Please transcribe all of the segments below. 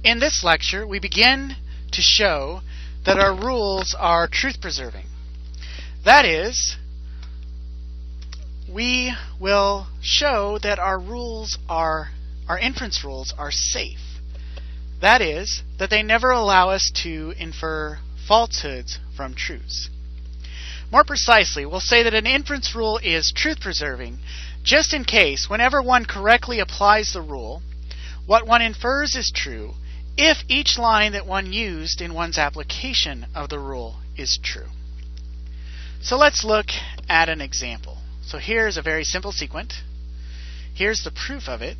In this lecture, we begin to show that our rules are truth-preserving. That is, we will show that our inference rules are safe. That is, that they never allow us to infer falsehoods from truths. More precisely, we'll say that an inference rule is truth-preserving just in case, whenever one correctly applies the rule, what one infers is true if each line that one used in one's application of the rule is true. So let's look at an example. So here's a very simple sequent. Here's the proof of it.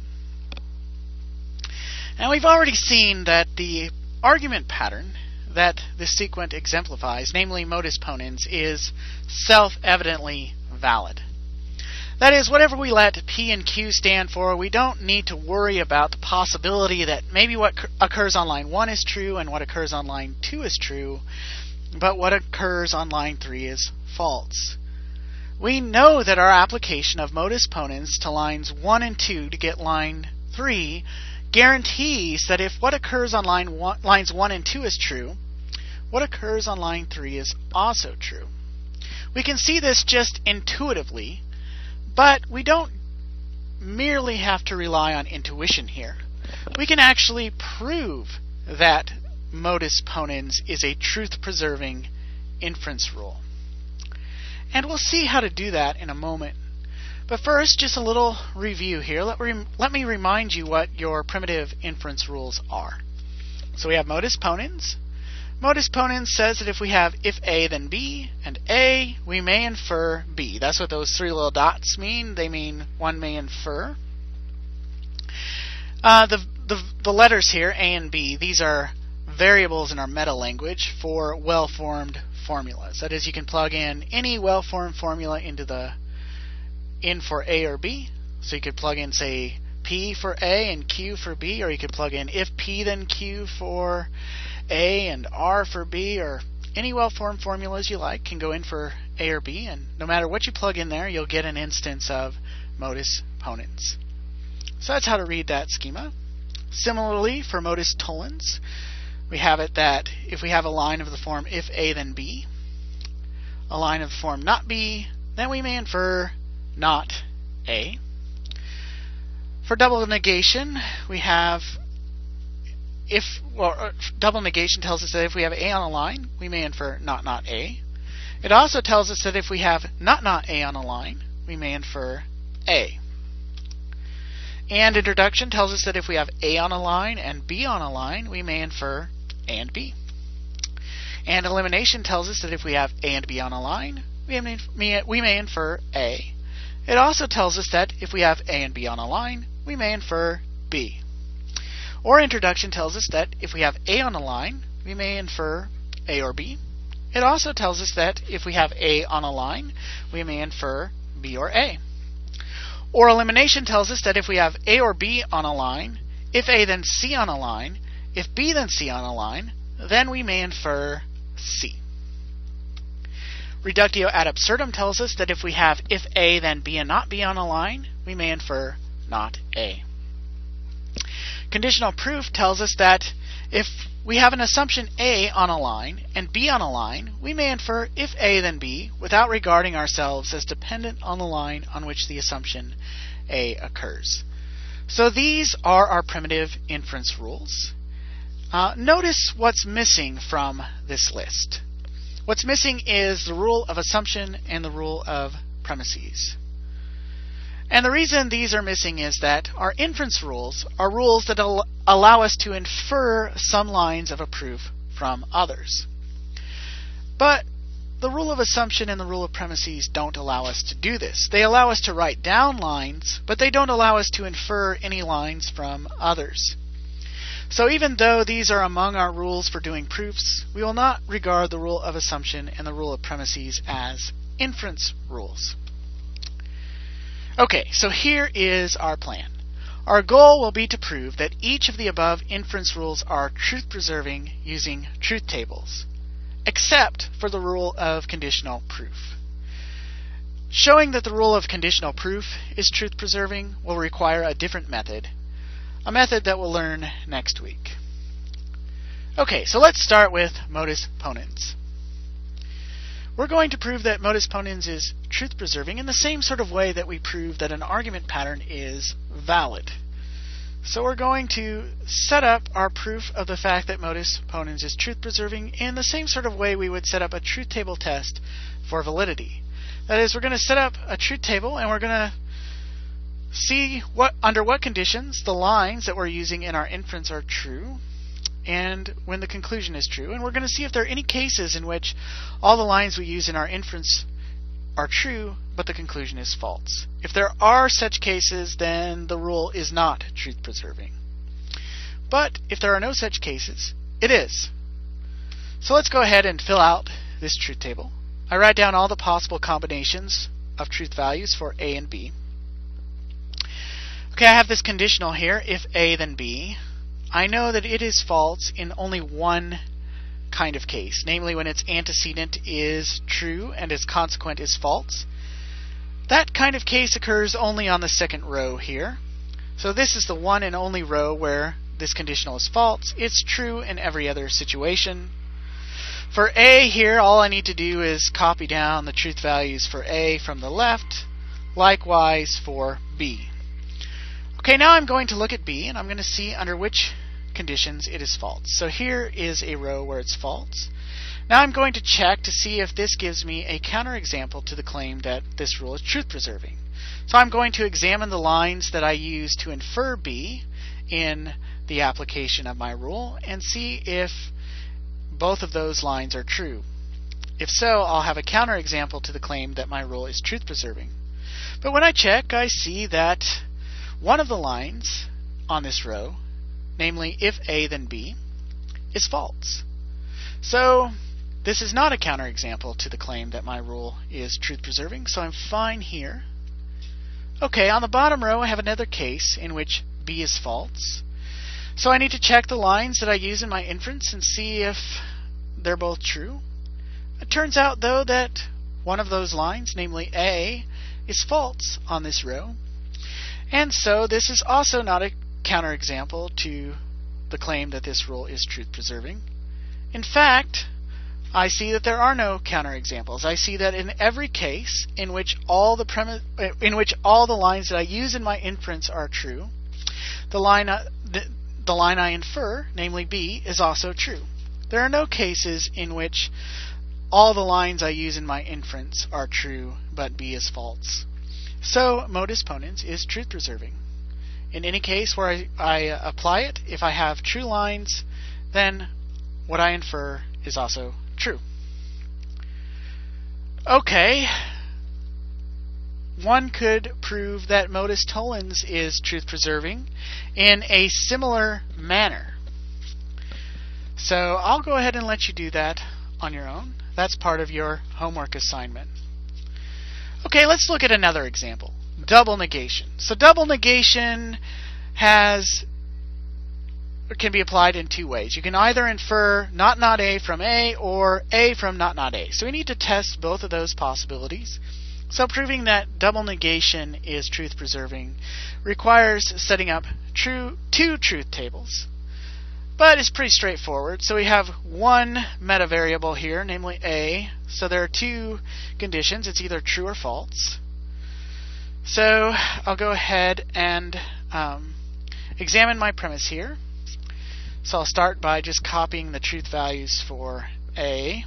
And we've already seen that the argument pattern that this sequent exemplifies, namely modus ponens, is self-evidently valid. That is, whatever we let P and Q stand for, we don't need to worry about the possibility that maybe what occurs on line 1 is true and what occurs on line 2 is true, but what occurs on line 3 is false. We know that our application of modus ponens to lines 1 and 2 to get line 3 guarantees that if what occurs on lines 1 and 2 is true, what occurs on line 3 is also true. We can see this just intuitively, but we don't merely have to rely on intuition here. We can actually prove that modus ponens is a truth-preserving inference rule. And we'll see how to do that in a moment. But first, just a little review here. Let me remind you what your primitive inference rules are. So we have modus ponens. Modus ponens says that if we have if A then B and A, we may infer B. That's what those three little dots mean. They mean one may infer. The letters here, A and B, these are variables in our meta language for well-formed formulas. That is, you can plug in any well-formed formula in for A or B. So you could plug in, say, P for A and Q for B, or you could plug in if P then Q for A and R for B, or any well-formed formulas you like can go in for A or B, and no matter what you plug in there, you'll get an instance of modus ponens. So that's how to read that schema. Similarly, for modus tollens, we have it that if we have a line of the form if A then B, a line of the form not B, then we may infer not A. For double negation, we have double negation tells us that if we have A on a line, we may infer not A. It also tells us that if we have not A on a line, we may infer A. And introduction tells us that if we have A on a line and B on a line, we may infer A and B. And elimination tells us that if we have A and B on a line, we may infer A. It also tells us that if we have A and B on a line, we may infer B. Or introduction tells us that if we have A on a line, we may infer A or B. It also tells us that if we have A on a line, we may infer B or A. Or elimination tells us that if we have A or B on a line, if A then C on a line, if B then C on a line, then we may infer C. Reductio ad absurdum tells us that if we have if A then B and not B on a line, we may infer not A. Conditional proof tells us that if we have an assumption A on a line and B on a line, we may infer if A then B without regarding ourselves as dependent on the line on which the assumption A occurs. So these are our primitive inference rules. Notice what's missing from this list. What's missing is the rule of assumption and the rule of premises. And the reason these are missing is that our inference rules are rules that allow us to infer some lines of a proof from others. But the rule of assumption and the rule of premises don't allow us to do this. They allow us to write down lines, but they don't allow us to infer any lines from others. So even though these are among our rules for doing proofs, we will not regard the rule of assumption and the rule of premises as inference rules. Okay, so here is our plan. Our goal will be to prove that each of the above inference rules are truth-preserving using truth tables, except for the rule of conditional proof. Showing that the rule of conditional proof is truth-preserving will require a different method, a method that we'll learn next week. Okay, so let's start with Modus Ponens. We're going to prove that Modus Ponens is truth-preserving in the same sort of way that we prove that an argument pattern is valid. So we're going to set up our proof of the fact that Modus Ponens is truth-preserving in the same sort of way we would set up a truth table test for validity. That is, we're going to set up a truth table and we're going to see under what conditions the lines that we're using in our inference are true and when the conclusion is true. And we're going to see if there are any cases in which all the lines we use in our inference are true, but the conclusion is false. If there are such cases, then the rule is not truth-preserving. But if there are no such cases, it is. So let's go ahead and fill out this truth table. I write down all the possible combinations of truth values for A and B. Okay, I have this conditional here, if A then B. I know that it is false in only one kind of case, namely when its antecedent is true and its consequent is false. That kind of case occurs only on the second row here. So this is the one and only row where this conditional is false. It's true in every other situation. For A here, all I need to do is copy down the truth values for A from the left, likewise for B. Okay, now I'm going to look at B and I'm going to see under which conditions it is false. So here is a row where it's false. Now I'm going to check to see if this gives me a counterexample to the claim that this rule is truth-preserving. So I'm going to examine the lines that I use to infer B in the application of my rule and see if both of those lines are true. If so, I'll have a counterexample to the claim that my rule is truth-preserving. But when I check, I see that one of the lines on this row, namely if A then B, is false. So this is not a counterexample to the claim that my rule is truth-preserving, so I'm fine here. Okay, on the bottom row I have another case in which B is false. So I need to check the lines that I use in my inference and see if they're both true. It turns out though that one of those lines, namely A, is false on this row. And so this is also not a counterexample to the claim that this rule is truth-preserving. In fact, I see that there are no counterexamples. I see that in every case in which all the lines that I use in my inference are true, the line I infer, namely B, is also true. There are no cases in which all the lines I use in my inference are true, but B is false. So Modus Ponens is truth-preserving. In any case where I apply it, if I have true lines, then what I infer is also true. Okay, one could prove that Modus Ponens is truth-preserving in a similar manner. So I'll go ahead and let you do that on your own. That's part of your homework assignment. Okay, let's look at another example. Double negation. So double negation can be applied in two ways. You can either infer not A from A or A from not A. So we need to test both of those possibilities. So proving that double negation is truth-preserving requires setting up two truth tables. But it's pretty straightforward. So we have one meta variable here, namely A. So there are two conditions. It's either true or false. So I'll go ahead and examine my premise here. So I'll start by just copying the truth values for A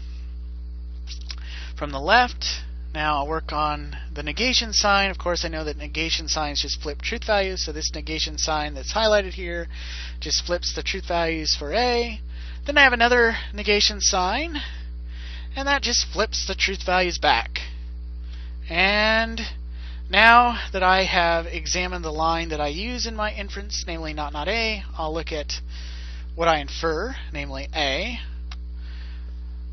from the left. Now I'll work on the negation sign. Of course, I know that negation signs just flip truth values, so this negation sign that's highlighted here just flips the truth values for A. Then I have another negation sign, and that just flips the truth values back. And now that I have examined the line that I use in my inference, namely not A, I'll look at what I infer, namely A.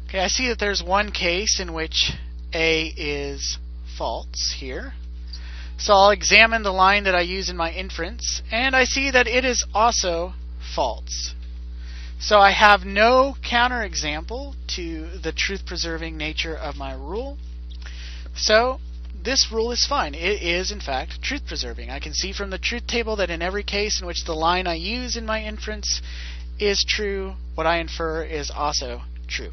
Okay, I see that there's one case in which A is false here. So I'll examine the line that I use in my inference, and I see that it is also false. So I have no counterexample to the truth-preserving nature of my rule. So this rule is fine. It is, in fact, truth-preserving. I can see from the truth table that in every case in which the line I use in my inference is true, what I infer is also true.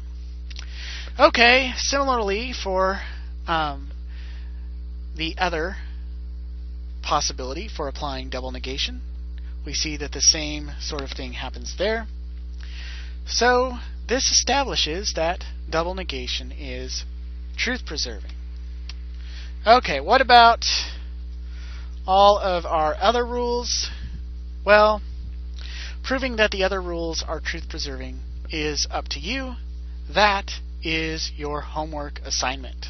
Okay, similarly for the other possibility for applying double negation, we see that the same sort of thing happens there. So this establishes that double negation is truth preserving. Okay, what about all of our other rules? Well, proving that the other rules are truth preserving is up to you. That is your homework assignment.